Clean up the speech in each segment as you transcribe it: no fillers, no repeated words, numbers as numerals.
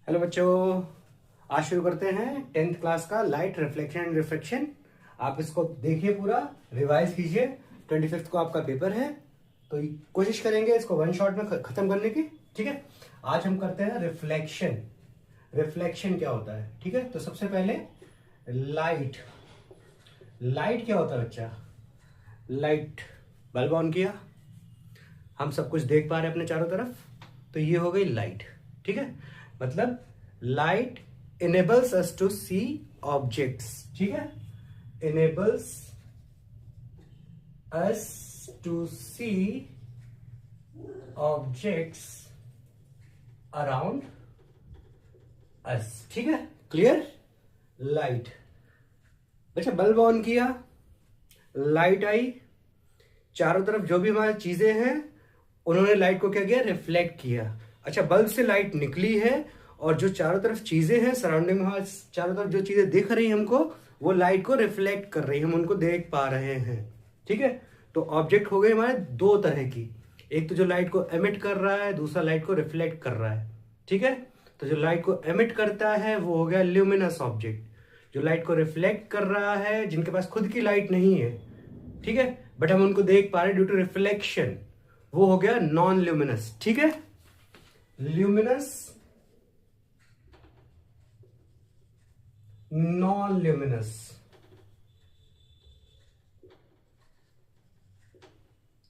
Hello बच्चों, आज शुरू करते हैं 10th क्लास का लाइट रिफ्लेक्शन एंड रिफ्रैक्शन। आप इसको देखिए, पूरा रिवाइज कीजिए। 25th को आपका पेपर है, तो कोशिश करेंगे इसको वन शॉट में खत्म करने की। ठीक है, आज हम करते हैं रिफ्लेक्शन। रिफ्लेक्शन क्या होता है? ठीक है, तो सबसे पहले लाइट। लाइट क्या होता है बच्चा? लाइट, बल्ब ऑन किया, हम सब कुछ देख पा रहे हैं अपने चारों तरफ, तो ये हो गई लाइट। ठीक है, मतलब light enables us to see objects। ठीक है, enables us to see objects around us। ठीक है, क्लियर? लाइट, अच्छा बल्ब ऑन किया, लाइट आई, चारों तरफ जो भी हमारी चीजें हैं उन्होंने लाइट को क्या किया? रिफ्लेक्ट किया। अच्छा, बल्ब से लाइट निकली है और जो चारों तरफ चीजें हैं सराउंडिंग में, चारों तरफ जो चीजें दिख रही हैं हमको, वो लाइट को रिफ्लेक्ट कर रही है, हम उनको देख पा रहे हैं। ठीक है, तो ऑब्जेक्ट हो गए हमारे दो तरह की, एक तो जो लाइट को एमिट कर रहा है, दूसरा लाइट को रिफ्लेक्ट कर रहा है। ठीक है, तो जो लाइट को एमिट करता है वो हो गया ल्यूमिनस ऑब्जेक्ट, जो लाइट को रिफ्लेक्ट कर रहा है, जिनके पास खुद की लाइट नहीं है, ठीक है, बट हम उनको देख पा रहे ड्यू टू रिफ्लेक्शन, वो हो गया नॉन ल्यूमिनस। ठीक है, ल्यूमिनस, नॉन ल्यूमिनस।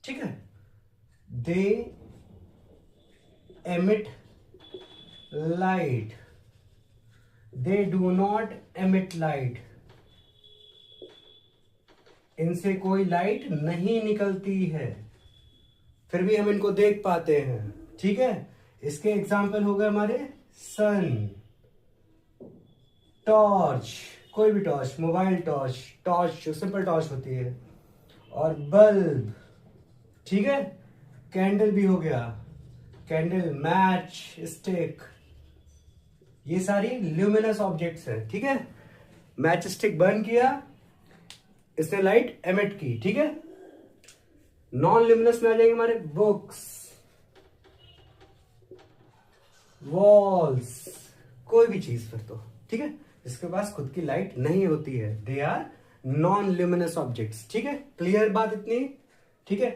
ठीक है, दे emit light, they do not emit light, इनसे कोई लाइट नहीं निकलती है, फिर भी हम इनको देख पाते हैं। ठीक है, इसके एग्जाम्पल हो गए हमारे सन, टॉर्च, कोई भी टॉर्च, मोबाइल टॉर्च, टॉर्च जो सिंपल टॉर्च होती है, और बल्ब। ठीक है, कैंडल भी हो गया, कैंडल, मैच स्टिक, ये सारी ल्यूमिनस ऑब्जेक्ट्स हैं। ठीक है, मैच स्टिक बर्न किया, इसने लाइट एमिट की। ठीक है, नॉन ल्यूमिनस में आ जाएंगे हमारे बुक्स, वॉल्स, कोई भी चीज फिर तो। ठीक है, जिसके पास खुद की लाइट नहीं होती है, they are non luminous objects. ठीक है, क्लियर बात इतनी? ठीक है,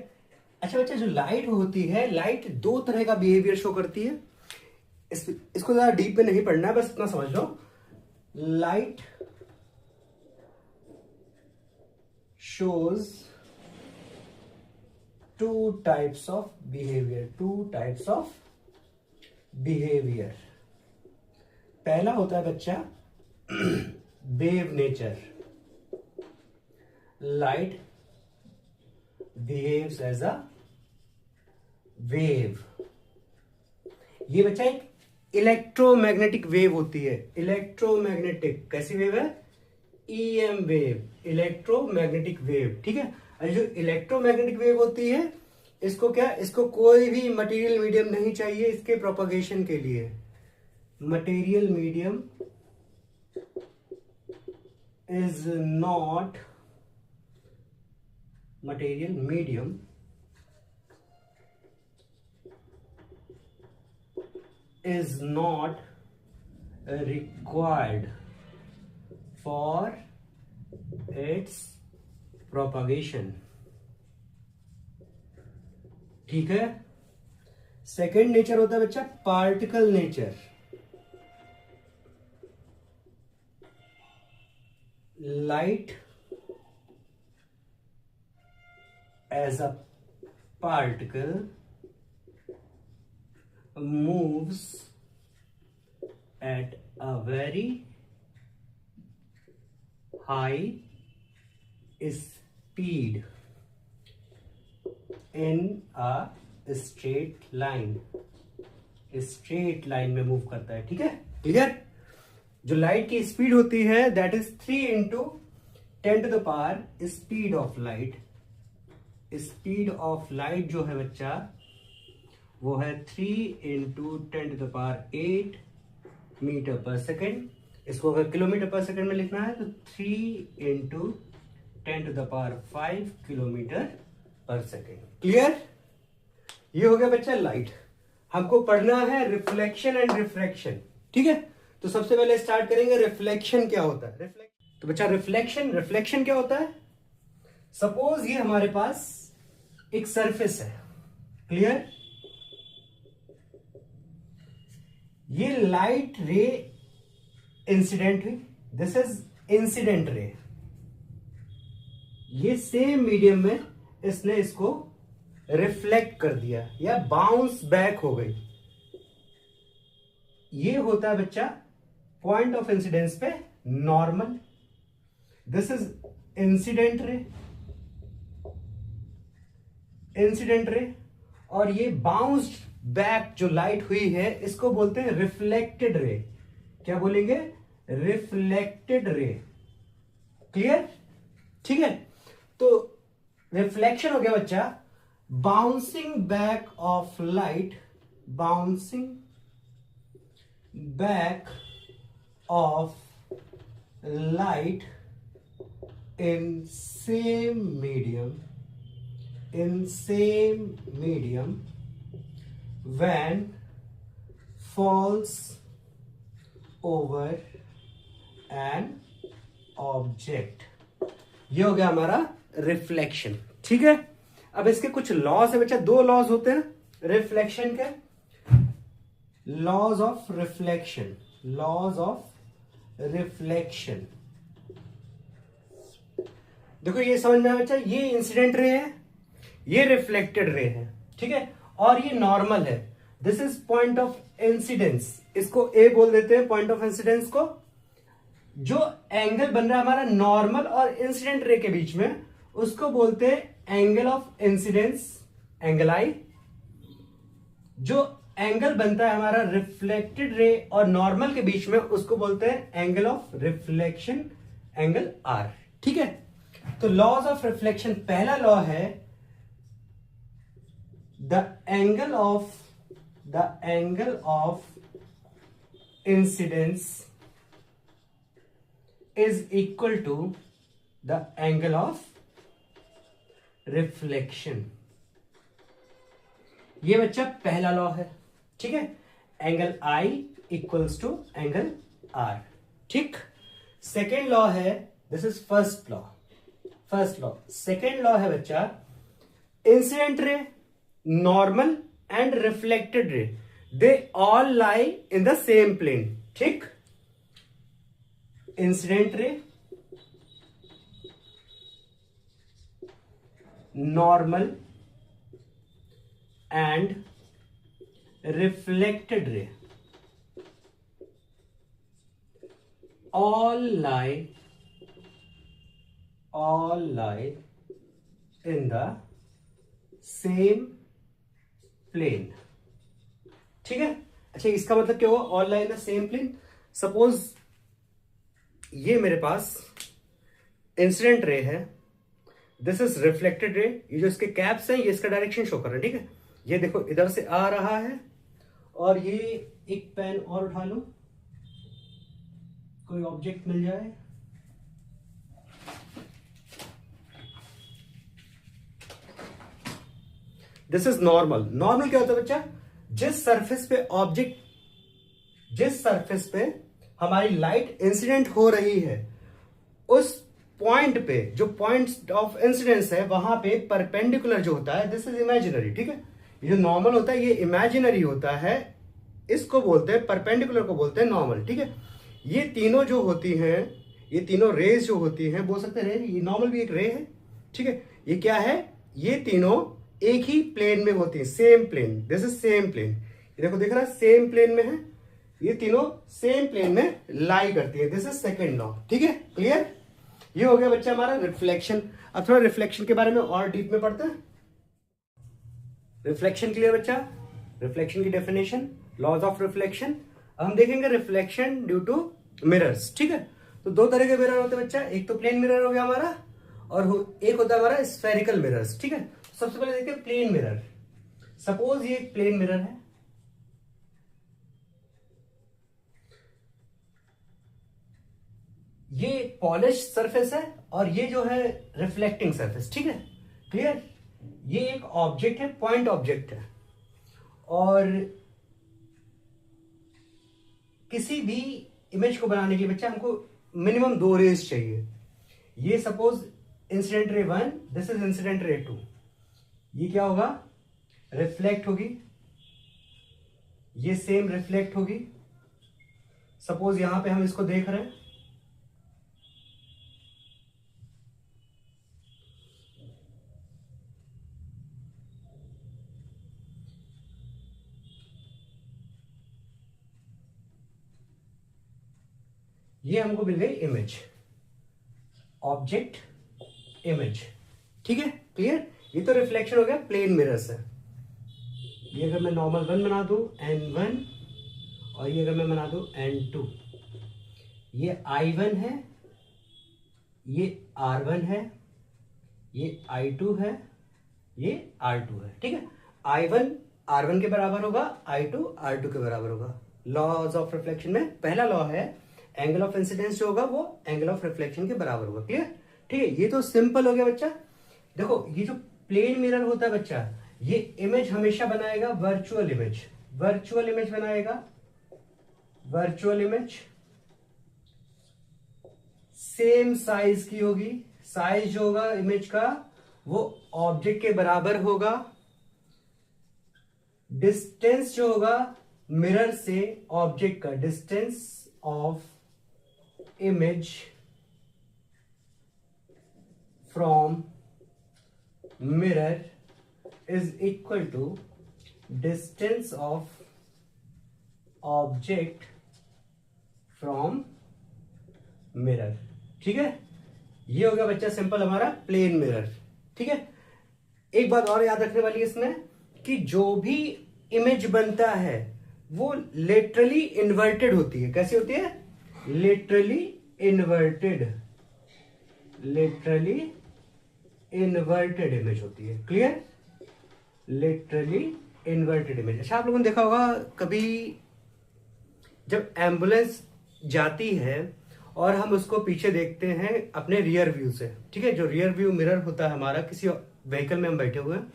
अच्छा बच्चा, जो लाइट होती है, लाइट दो तरह का बिहेवियर शो करती है। इसको ज्यादा डीप में नहीं पढ़ना है, बस इतना समझ लो। Light shows two types of behavior। पहला होता है बच्चा wave nature. Light behaves as a wave. ये बच्चा एक इलेक्ट्रोमैग्नेटिक वेव होती है। इलेक्ट्रोमैग्नेटिक कैसी वेव है? EM wave, electromagnetic wave. ठीक है, और जो इलेक्ट्रोमैग्नेटिक वेव होती है, इसको क्या, इसको कोई भी मटेरियल मीडियम नहीं चाहिए इसके प्रोपगेशन के लिए। Material medium is not, material medium is not required for its propagation। ठीक है, सेकेंड नेचर होता है बच्चा particle nature. Light as a particle moves at a very high speed in a straight line। Straight line में move करता है। ठीक है, क्लियर? जो लाइट की स्पीड होती है that is 3 into 10 to the power speed of light. Speed of light जो है बच्चा वो है 3 into 10 to the power 8 metre per second. इसको अगर किलोमीटर पर सेकंड में लिखना है तो 3 into 10 to the power 5 kilometre per second. Clear? ये हो गया बच्चा लाइट। हमको पढ़ना है रिफ्लेक्शन एंड रिफ्रैक्शन। ठीक है। तो सबसे पहले स्टार्ट करेंगे रिफ्लेक्शन क्या होता है। तो बच्चा रिफ्लेक्शन क्या होता है। सपोज ये हमारे पास एक सरफेस है, क्लियर। ये लाइट रे इंसिडेंट हुई, दिस इज इंसिडेंट रे। ये सेम मीडियम में इसने इसको रिफ्लेक्ट कर दिया या बाउंस बैक हो गई। ये होता है बच्चा पॉइंट ऑफ इंसिडेंस पे normal. This is incident ray और ये बाउंस्ड बैक जो लाइट हुई है इसको बोलते हैं रिफ्लेक्टेड रे। क्या बोलेंगे, रिफ्लेक्टेड रे, क्लियर, ठीक है। तो रिफ्लेक्शन हो गया बच्चा bouncing back of light, bouncing back of light in same medium when falls over an object। ये हो गया हमारा रिफ्लेक्शन, ठीक है। अब इसके कुछ लॉज है बच्चा, दो लॉज होते हैं रिफ्लेक्शन के। लॉज ऑफ रिफ्लेक्शन देखो ये समझ में आया बच्चा, ये इंसिडेंट रे है, ये रिफ्लेक्टेड रे है, ठीक है, और ये नॉर्मल है। This is point of incidence, इसको ए बोल देते हैं पॉइंट ऑफ इंसिडेंस को। जो एंगल बन रहा है हमारा नॉर्मल और इंसिडेंट रे के बीच में उसको बोलते हैं एंगल ऑफ इंसिडेंस, एंगल आई। जो एंगल बनता है हमारा रिफ्लेक्टेड रे और नॉर्मल के बीच में उसको बोलते हैं angle of reflection, angle R, ठीक है। तो लॉज ऑफ रिफ्लेक्शन, पहला लॉ है the angle of incidence is equal to the angle of reflection. ये बच्चा पहला लॉ है, ठीक है। Angle I equals to angle R, ठीक। सेकेंड लॉ है, this is first law. Second law है बच्चा incident ray, normal and reflected ray they all lie in the same plane, ठीक। Incident ray, normal and reflected रे all lie in the same plane, ठीक है। अच्छा, इसका मतलब क्या हुआ, all lie in the same plane. Suppose ये मेरे पास इंसिडेंट रे है, दिस इज रिफ्लेक्टेड रे। ये जो इसके कैप्स हैं ये इसका डायरेक्शन शो कर रहे हैं, ठीक है। ये देखो इधर से आ रहा है और ये एक पेन और उठा लो, कोई ऑब्जेक्ट मिल जाए। This is normal. नॉर्मल क्या होता है बच्चा, जिस सरफेस पे हमारी लाइट इंसिडेंट हो रही है उस पॉइंट पे, जो पॉइंट ऑफ इंसिडेंस है वहां पे परपेंडिकुलर जो होता है, दिस इज इमेजिनरी, ठीक है। ये जो नॉर्मल होता है ये इमेजिनरी होता है, इसको बोलते हैं परपेंडिकुलर को बोलते हैं नॉर्मल, ठीक है। ये तीनों जो होती हैं, ये तीनों रेज जो होती हैं, बोल सकते हैं ये नॉर्मल भी एक रे है, ठीक है। ये क्या है, ये तीनों एक ही प्लेन में होती है, same plane, this is same plane. ये देखो दिख रहा है सेम प्लेन में है, ये तीनों सेम प्लेन में लाई करती है, दिस इज सेकेंड लॉ, ठीक है, क्लियर। ये हो गया बच्चा हमारा रिफ्लेक्शन। अब थोड़ा रिफ्लेक्शन के बारे में और डीप में पढ़ते हैं। रिफ्लेक्शन क्लियर बच्चा, रिफ्लेक्शन की डेफिनेशन, लॉज ऑफ रिफ्लेक्शन। हम देखेंगे रिफ्लेक्शन ड्यू टू मिरर्स, ठीक है। तो दो तरह के मिरर होते हैं बच्चा, एक तो प्लेन मिरर हो गया हमारा और एक होता है हमारा स्फेरिकल मिरर्स, ठीक है। सबसे पहले देखते हैं प्लेन मिरर। सपोज ये एक प्लेन मिरर है, ये पॉलिश सरफेस है और ये जो है रिफ्लेक्टिंग सरफेस, ठीक है, क्लियर। ये एक ऑब्जेक्ट है, पॉइंट ऑब्जेक्ट है, और किसी भी इमेज को बनाने के लिए बच्चा हमको मिनिमम 2 रेज चाहिए। ये suppose incident ray 1, this is incident ray 2। ये क्या होगा, रिफ्लेक्ट होगी, ये सेम रिफ्लेक्ट होगी। सपोज यहां पे हम इसको देख रहे हैं, ये हमको मिल गई इमेज, ऑब्जेक्ट इमेज। ठीक है, क्लियर। ये तो रिफ्लेक्शन हो गया प्लेन मिरर से। ये अगर मैं नॉर्मल 1 बना दूं N1, और ये अगर मैं बना दूं N2, ये I1 है, ये R1 है, ये I2 है, ये R2 है। ठीक है, I1 R1 के बराबर होगा, I2 R2 के बराबर होगा। लॉज ऑफ रिफ्लेक्शन में पहला लॉ है, एंगल ऑफ इंसिडेंस जो होगा वो एंगल ऑफ रिफ्लेक्शन के बराबर होगा। क्लियर। ठीक है, ये तो सिंपल हो गया बच्चा। देखो ये जो प्लेन मिरर होता है बच्चा, ये इमेज हमेशा बनाएगा वर्चुअल इमेज, वर्चुअल इमेज बनाएगा, वर्चुअल इमेज सेम साइज की होगी। साइज जो होगा इमेज का वो ऑब्जेक्ट के बराबर होगा। डिस्टेंस जो होगा मिरर से ऑब्जेक्ट का, distance of image from mirror is equal to distance of object from mirror। ठीक है, ये हो गया बच्चा सिंपल हमारा प्लेन मिरर। ठीक है, एक बात और याद रखने वाली है इसमें कि जो भी इमेज बनता है वो लेटरली इन्वर्टेड होती है। कैसी होती है, laterally inverted, laterally inverted image होती है। Clear, literally inverted image. अच्छा, आप लोगों ने देखा होगा कभी जब एम्बुलेंस जाती है और हम उसको पीछे देखते हैं अपने रियर व्यू से। ठीक है, जो रियर व्यू मिरर होता है हमारा, किसी व्हीकल में हम बैठे हुए हैं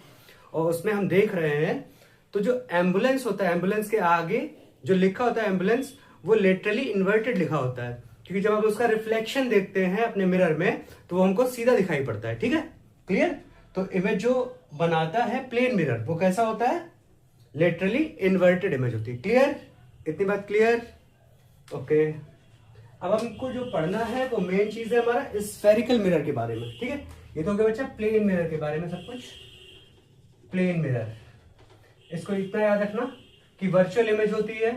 और उसमें हम देख रहे हैं, तो जो एम्बुलेंस होता है, एम्बुलेंस के आगे जो लिखा होता है एम्बुलेंस, वो लिटरली इन्वर्टेड लिखा होता है, क्योंकि जब हम उसका रिफ्लेक्शन देखते हैं अपने मिरर में तो वो हमको सीधा दिखाई पड़ता है। ठीक है, क्लियर। तो इमेज जो बनाता है प्लेन मिरर वो कैसा होता है, लिटरली इन्वर्टेड इमेज होती है। क्लियर, इतनी बात क्लियर। ओके, अब हमको जो पढ़ना है वो मेन चीज है हमारा स्फेरिकल मिरर के बारे में। ठीक है, ये तो हो गया बच्चा प्लेन मिरर के बारे में सब कुछ। प्लेन मिरर, इसको इतना याद रखना कि वर्चुअल इमेज होती है,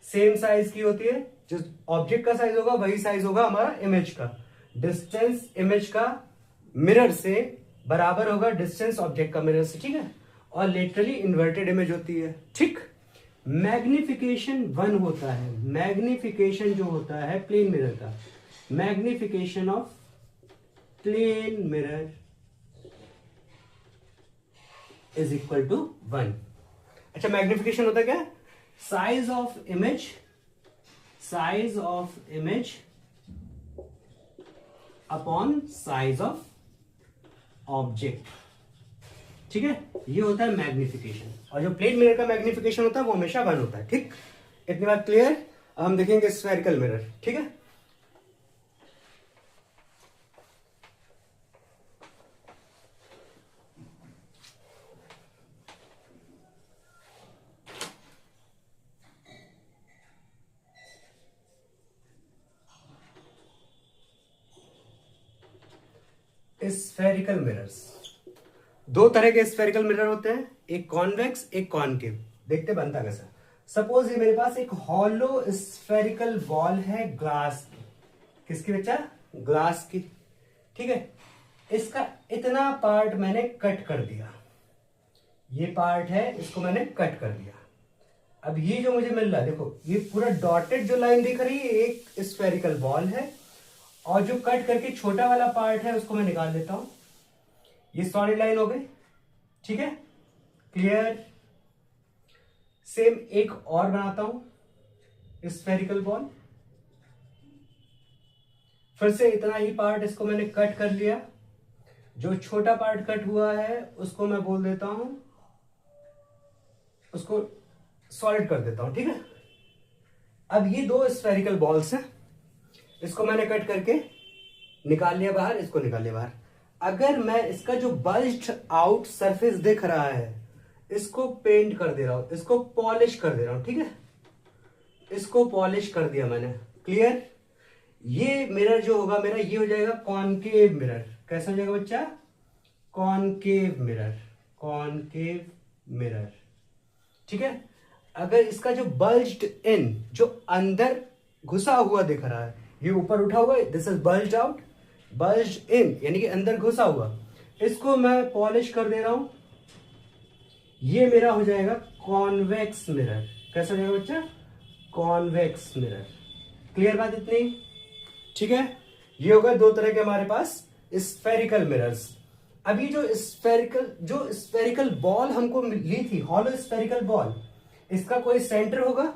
सेम साइज की होती है, जो ऑब्जेक्ट का साइज होगा वही साइज होगा हमारा इमेज का। डिस्टेंस इमेज का मिरर से बराबर होगा डिस्टेंस ऑब्जेक्ट का मिरर से। ठीक है, और लिटरली इन्वर्टेड इमेज होती है। ठीक, मैग्निफिकेशन 1 होता है। मैग्निफिकेशन जो होता है प्लेन मिरर का, magnification of plane mirror is equal to 1। अच्छा, मैग्निफिकेशन होता क्या, size of image, size of image upon size of object. ठीक है, ये होता है मैग्निफिकेशन, और जो प्लेन मिरर का मैग्निफिकेशन होता है वो हमेशा 1 होता है। ठीक, इतनी बात क्लियर। अब हम देखेंगे स्फेरिकल मिरर। ठीक है, स्फेरिकल मिरर्स, 2 तरह के स्फेरिकल मिरर होते हैं, एक कॉन्वेक्स एक कॉनकेव। देखते बनता कैसा। सपोज ये मेरे पास एक हॉलो स्फेरिकल बॉल है ग्लास की। किसकी बच्चा, ग्लास की। ठीक है, इसका इतना पार्ट मैंने कट कर दिया, ये पार्ट है इसको मैंने कट कर दिया। अब ये जो मुझे मिल रहा है, देखो ये पूरा डॉटेड जो लाइन दिख रही है एक स्फेरिकल बॉल है, और जो कट करके छोटा वाला पार्ट है उसको मैं निकाल देता हूं। ये सॉलिड लाइन हो गई। ठीक है, क्लियर। सेम एक और बनाता हूं स्फेरिकल बॉल, फिर से इतना ही पार्ट इसको मैंने कट कर लिया। जो छोटा पार्ट कट हुआ है उसको मैं बोल देता हूं, उसको सॉलिड कर देता हूं। ठीक है, अब ये दो स्फेरिकल बॉल्स हैं, इसको मैंने कट करके निकाल लिया बाहर, इसको निकाल लिया बाहर। अगर मैं इसका जो बल्ज्ड आउट सरफेस दिख रहा है इसको पेंट कर दे रहा हूं, इसको पॉलिश कर दे रहा हूं, ठीक है, इसको पॉलिश कर दिया मैंने, क्लियर। ये मिरर जो होगा मेरा, ये हो जाएगा कॉनकेव मिरर। कैसा हो जाएगा बच्चा? कॉनकेव मिरर, कॉनकेव मिरर, ठीक है। अगर इसका जो बल्ज्ड इन, जो अंदर घुसा हुआ दिख रहा है, ये ऊपर उठा हुआ है, this is bulged out, bulged in यानी कि अंदर घुसा हुआ, इसको मैं पॉलिश कर दे रहा हूं, ये मेरा हो जाएगा कॉन्वेक्स मिरर। कैसा हो जाएगा बच्चा? Convex mirror. क्लियर बात इतनी? ठीक है। ये होगा दो तरह के हमारे पास स्फेरिकल मिरर्स। अभी जो स्फेरिकल बॉल हमको ली थी, हॉलो स्फेरिकल बॉल, इसका कोई सेंटर होगा,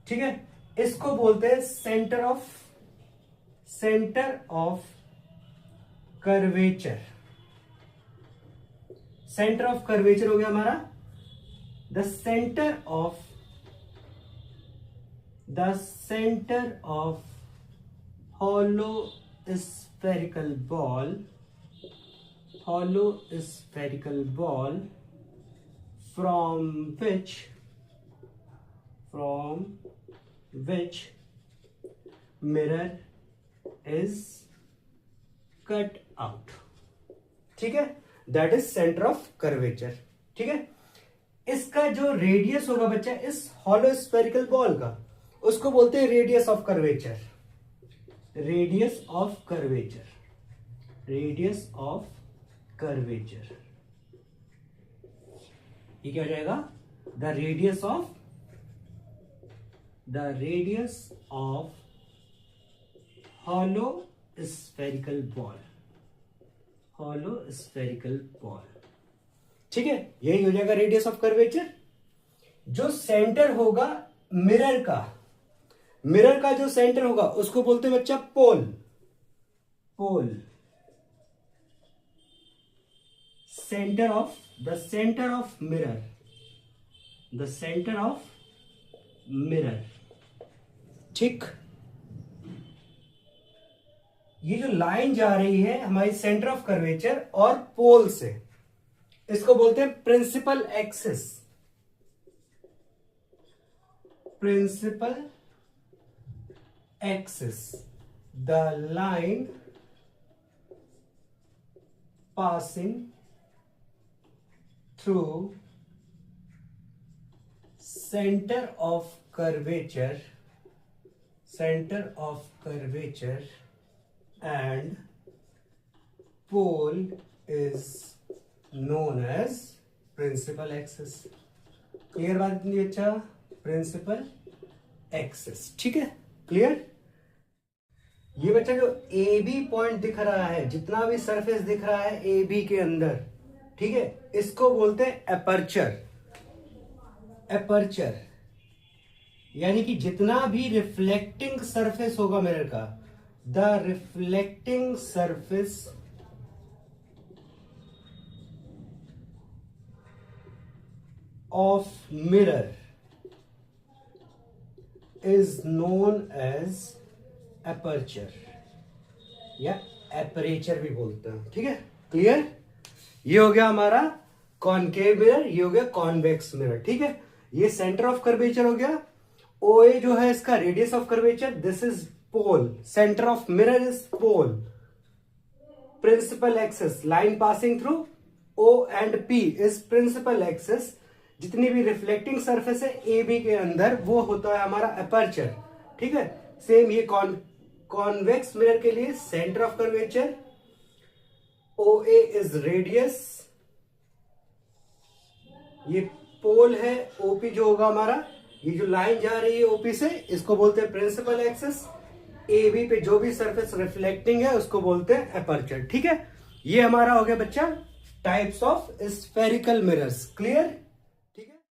ठीक है, इसको बोलते हैं centre of curvature. Centre of curvature हो गया हमारा the centre of hollow spherical ball from which mirror is cut out, ठीक है, that is centre of curvature, ठीक है। इसका जो रेडियस होगा बच्चा इस हॉलो स्फेरिकल बॉल का, उसको बोलते हैं radius of curvature, radius of curvature, radius of curvature. ये क्या हो जाएगा? The radius of hollow spherical ball, hollow spherical ball, ठीक है। यही हो जाएगा रेडियस ऑफ कर्वेचर। जो सेंटर होगा मिरर का जो सेंटर होगा उसको बोलते हैं बच्चा पोल, सेंटर ऑफ मिरर, ठीक। ये जो लाइन जा रही है हमारी सेंटर ऑफ कर्वेचर और पोल से, इसको बोलते हैं principal axis, the line passing through center of curvature and pole is known as principal axis। Clear बात इतनी? अच्छा, प्रिंसिपल एक्सिस, ठीक है, क्लियर। ये बच्चा जो ए बी पॉइंट दिख रहा है, जितना भी सरफेस दिख रहा है ए बी के अंदर, ठीक है, इसको बोलते हैं एपर्चर यानी कि जितना भी रिफ्लेक्टिंग सरफेस होगा मिरर का, the reflecting surface of mirror is known as aperture या एपरेचर भी बोलते हैं, ठीक है, क्लियर। ये हो गया हमारा कॉनकेव मिरर, ये हो गया कॉन्वेक्स मिरर, ठीक है। ये सेंटर ऑफ कर्वेचर हो गया। ओ ए जो है इसका radius of curvature, this is pole, centre of mirror is pole, principal axis, line passing through O and P is principal axis. जितनी भी रिफ्लेक्टिंग सरफेस है ए बी के अंदर वो होता है हमारा एपर्चर, ठीक है। सेम ये कॉन्वेक्स मिरर के लिए centre of curvature, O A is radius, ये पोल है, ओपी जो होगा हमारा, ये जो लाइन जा रही है ओपी से, इसको बोलते हैं प्रिंसिपल एक्सिस। ए बी पे जो भी सरफेस रिफ्लेक्टिंग है उसको बोलते हैं एपर्चर, ठीक है। ये हमारा हो गया बच्चा types of spherical mirrors, clear.